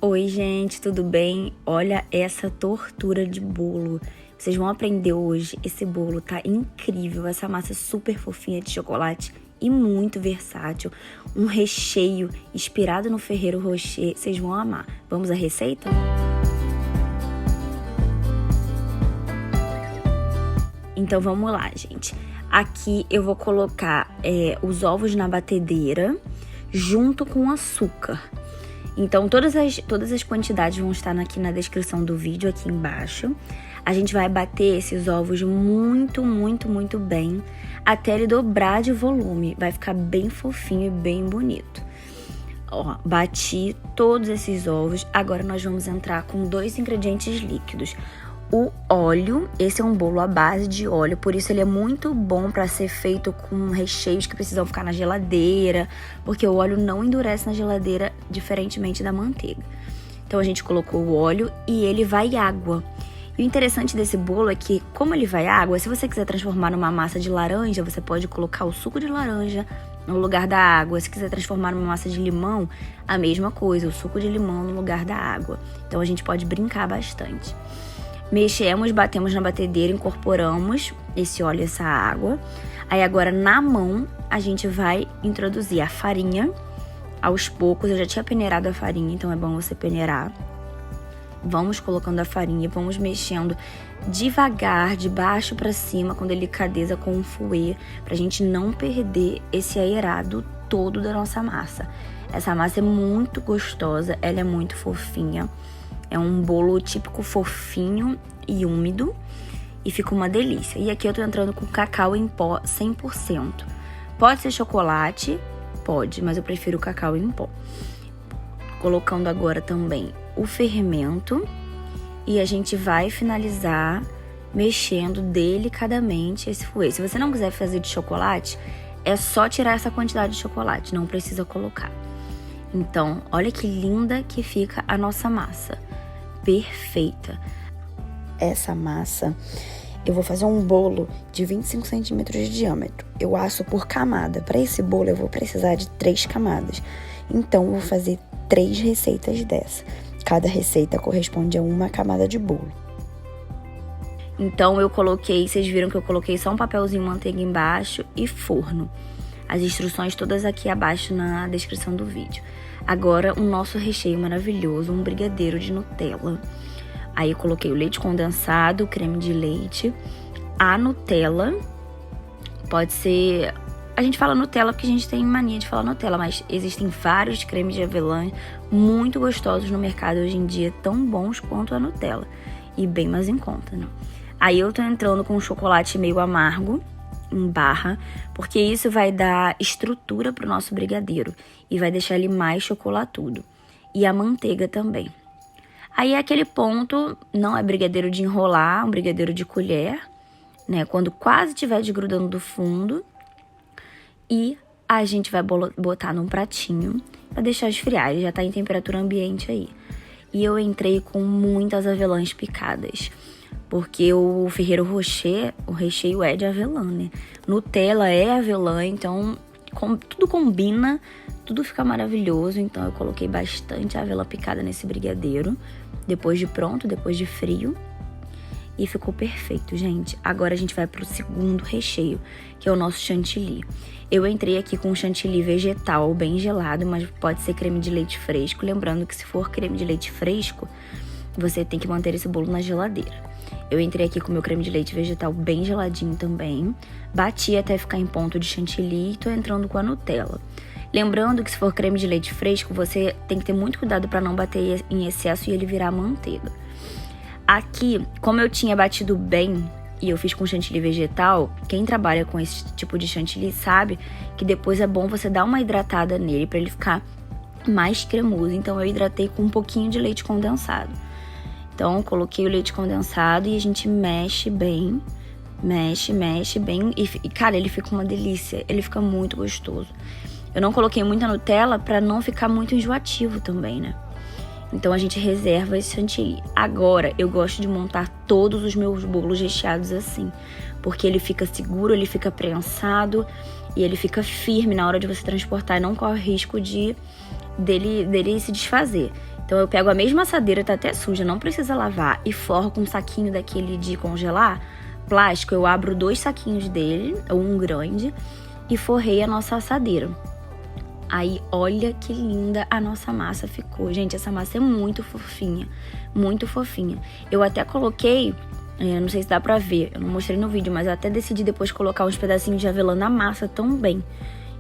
Oi, gente, tudo bem? Olha essa tortura de bolo. Vocês vão aprender hoje. Esse bolo tá incrível. Essa massa super fofinha de chocolate e muito versátil. Um recheio inspirado no Ferrero Rocher. Vocês vão amar. Vamos à receita? Então vamos lá, gente. Aqui eu vou colocar os ovos na batedeira junto com açúcar. Então, todas as quantidades vão estar aqui na descrição do vídeo, aqui embaixo. A gente vai bater esses ovos muito, muito, muito bem, até ele dobrar de volume. Vai ficar bem fofinho e bem bonito. Ó, bati todos esses ovos. Agora nós vamos entrar com 2 ingredientes líquidos. O óleo, esse é um bolo à base de óleo, por isso ele é muito bom para ser feito com recheios que precisam ficar na geladeira, porque o óleo não endurece na geladeira, diferentemente da manteiga. Então a gente colocou o óleo e ele vai água. E o interessante desse bolo é que, como ele vai água, se você quiser transformar numa massa de laranja, você pode colocar o suco de laranja no lugar da água. Se quiser transformar numa massa de limão, a mesma coisa, o suco de limão no lugar da água. Então a gente pode brincar bastante. Mexemos, batemos na batedeira, incorporamos esse óleo e essa água. Aí agora na mão a gente vai introduzir a farinha aos poucos. Eu já tinha peneirado a farinha, então é bom você peneirar. Vamos colocando a farinha, vamos mexendo devagar, de baixo para cima, com delicadeza, com um fouet, pra gente não perder esse aerado todo da nossa massa. Essa massa é muito gostosa, ela é muito fofinha. É um bolo típico fofinho e úmido e fica uma delícia. E aqui eu tô entrando com cacau em pó 100%. Pode ser chocolate? Pode, mas eu prefiro cacau em pó. Colocando agora também o fermento e a gente vai finalizar mexendo delicadamente esse fouet. Se você não quiser fazer de chocolate, é só tirar essa quantidade de chocolate, não precisa colocar. Então, olha que linda que fica a nossa massa. Perfeita. Essa massa, eu vou fazer um bolo de 25 centímetros de diâmetro. Eu asso por camada. Para esse bolo eu vou precisar de 3 camadas. Então eu vou fazer 3 receitas dessa. Cada receita corresponde a uma camada de bolo. Então eu coloquei, vocês viram que eu coloquei só um papelzinho manteiga embaixo e forno. As instruções todas aqui abaixo na descrição do vídeo. Agora, o nosso recheio maravilhoso, um brigadeiro de Nutella. Aí eu coloquei o leite condensado, o creme de leite, a Nutella. Pode ser... A gente fala Nutella porque a gente tem mania de falar Nutella, mas existem vários cremes de avelã muito gostosos no mercado hoje em dia, tão bons quanto a Nutella. E bem mais em conta, né? Aí eu tô entrando com um chocolate meio amargo, em barra, porque isso vai dar estrutura pro nosso brigadeiro e vai deixar ele mais chocolatudo. E a manteiga também. Aí é aquele ponto, não é brigadeiro de enrolar, é um brigadeiro de colher, né? Quando quase estiver desgrudando do fundo. E a gente vai botar num pratinho pra deixar esfriar, ele já tá em temperatura ambiente aí. E eu entrei com muitas avelãs picadas. Porque o Ferrero Rocher, o recheio é de avelã, né? Nutella é avelã, então tudo combina, tudo fica maravilhoso. Então eu coloquei bastante avelã picada nesse brigadeiro, depois de pronto, depois de frio. E ficou perfeito, gente. Agora a gente vai pro segundo recheio, que é o nosso chantilly. Eu entrei aqui com chantilly vegetal, bem gelado, mas pode ser creme de leite fresco. Lembrando que se for creme de leite fresco, você tem que manter esse bolo na geladeira. Eu entrei aqui com meu creme de leite vegetal bem geladinho também. Bati até ficar em ponto de chantilly e tô entrando com a Nutella. Lembrando que se for creme de leite fresco, você tem que ter muito cuidado para não bater em excesso e ele virar manteiga. Aqui, como eu tinha batido bem e eu fiz com chantilly vegetal, quem trabalha com esse tipo de chantilly sabe que depois é bom você dar uma hidratada nele para ele ficar mais cremoso. Então eu hidratei com um pouquinho de leite condensado. Então, coloquei o leite condensado e a gente mexe bem. Mexe bem. E, cara, ele fica uma delícia. Ele fica muito gostoso. Eu não coloquei muita Nutella pra não ficar muito enjoativo também, né? Então, a gente reserva esse chantilly. Agora, eu gosto de montar todos os meus bolos recheados assim. Porque ele fica seguro, ele fica prensado e ele fica firme na hora de você transportar. E não corre risco de dele se desfazer. Então eu pego a mesma assadeira, tá até suja, não precisa lavar, e forro com um saquinho daquele de congelar, plástico. Eu abro 2 saquinhos dele, ou um grande, e forrei a nossa assadeira. Aí, olha que linda a nossa massa ficou. Gente, essa massa é muito fofinha, muito fofinha. Eu até coloquei, não sei se dá pra ver, eu não mostrei no vídeo, mas eu até decidi depois colocar uns pedacinhos de avelã na massa também.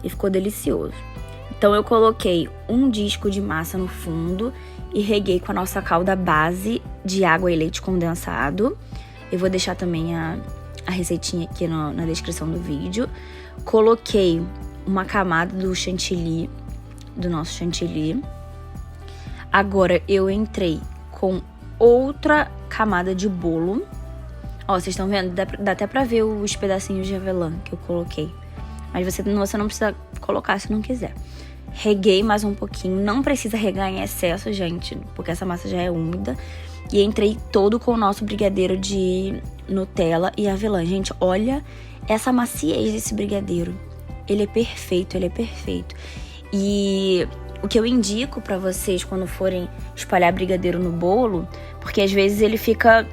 E ficou delicioso. Então eu coloquei um disco de massa no fundo e reguei com a nossa calda base de água e leite condensado. Eu vou deixar também a receitinha aqui na descrição do vídeo. Coloquei uma camada do chantilly, do nosso chantilly. Agora eu entrei com outra camada de bolo. Ó, vocês estão vendo? Dá até pra ver os pedacinhos de avelã que eu coloquei. Mas você não precisa colocar se não quiser. Reguei mais um pouquinho. Não precisa regar em excesso, gente, porque essa massa já é úmida. E entrei todo com o nosso brigadeiro de Nutella e avelã. Gente, olha essa maciez desse brigadeiro. Ele é perfeito, ele é perfeito. E o que eu indico pra vocês quando forem espalhar brigadeiro no bolo, porque às vezes ele fica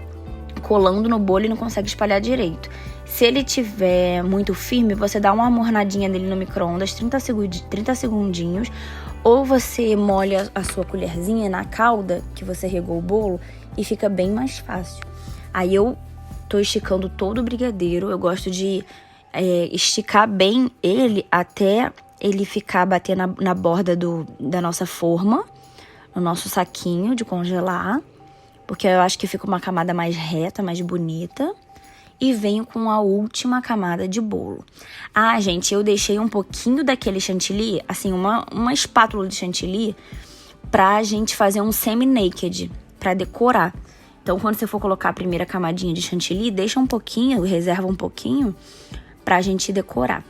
colando no bolo e não consegue espalhar direito. Se ele tiver muito firme, você dá uma amornadinha nele no micro-ondas, 30 segundinhos, ou você molha a sua colherzinha na calda que você regou o bolo e fica bem mais fácil. Aí eu tô esticando todo o brigadeiro, eu gosto de esticar bem ele até ele ficar bater na borda da nossa forma, no nosso saquinho de congelar, porque eu acho que fica uma camada mais reta, mais bonita. E venho com a última camada de bolo. Ah, gente, eu deixei um pouquinho daquele chantilly, assim, uma espátula de chantilly, pra gente fazer um semi-naked, pra decorar. Então, quando você for colocar a primeira camadinha de chantilly, deixa um pouquinho, reserva um pouquinho, pra gente decorar.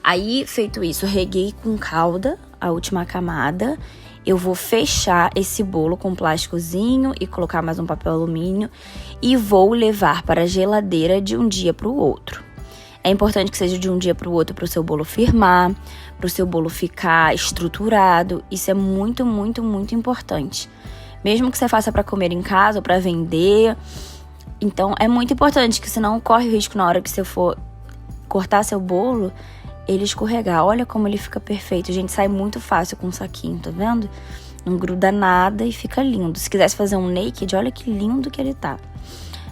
Aí, feito isso, reguei com calda a última camada. Eu vou fechar esse bolo com um plásticozinho e colocar mais um papel alumínio e vou levar para a geladeira de um dia para o outro. É importante que seja de um dia para o outro para o seu bolo firmar, para o seu bolo ficar estruturado. Isso é muito, muito, muito importante. Mesmo que você faça para comer em casa ou para vender. Então, é muito importante, que senão corre o risco na hora que você for cortar seu bolo, ele escorregar. Olha como ele fica perfeito. Gente, sai muito fácil com o saquinho, tá vendo? Não gruda nada e fica lindo. Se quisesse fazer um naked, olha que lindo que ele tá.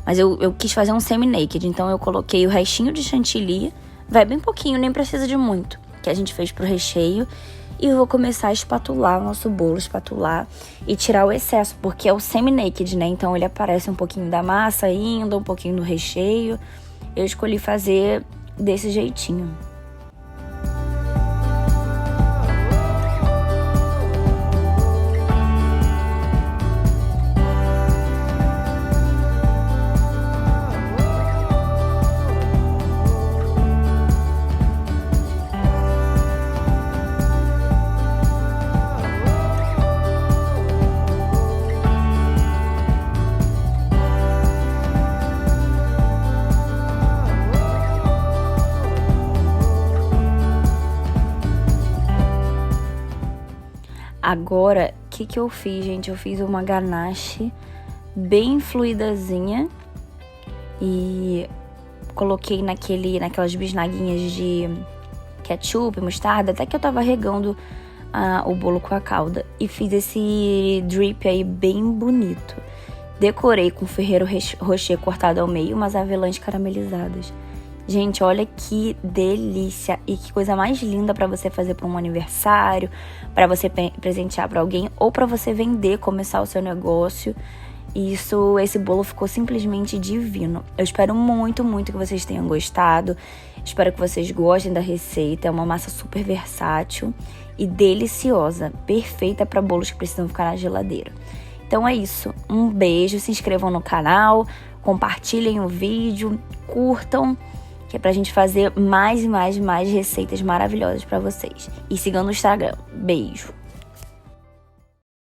Mas eu quis fazer um semi-naked, então eu coloquei o restinho de chantilly. Vai bem pouquinho, nem precisa de muito, que a gente fez pro recheio. E eu vou começar a espatular o nosso bolo, espatular e tirar o excesso, porque é o semi-naked, né? Então ele aparece um pouquinho da massa ainda, um pouquinho do recheio. Eu escolhi fazer desse jeitinho. Agora, o que eu fiz, gente? Eu fiz uma ganache bem fluidazinha e coloquei naquelas bisnaguinhas de ketchup, mostarda, até que eu tava regando o bolo com a calda. E fiz esse drip aí bem bonito. Decorei com Ferrero Rocher cortado ao meio, umas avelãs caramelizadas. Gente, olha que delícia e que coisa mais linda pra você fazer pra um aniversário, pra você presentear pra alguém ou pra você vender, começar o seu negócio. E esse bolo ficou simplesmente divino. Eu espero muito, muito que vocês tenham gostado. Espero que vocês gostem da receita. É uma massa super versátil e deliciosa, perfeita pra bolos que precisam ficar na geladeira. Então é isso. Um beijo, se inscrevam no canal, compartilhem o vídeo, curtam, que é pra gente fazer mais e mais receitas maravilhosas pra vocês. E sigam no Instagram. Beijo!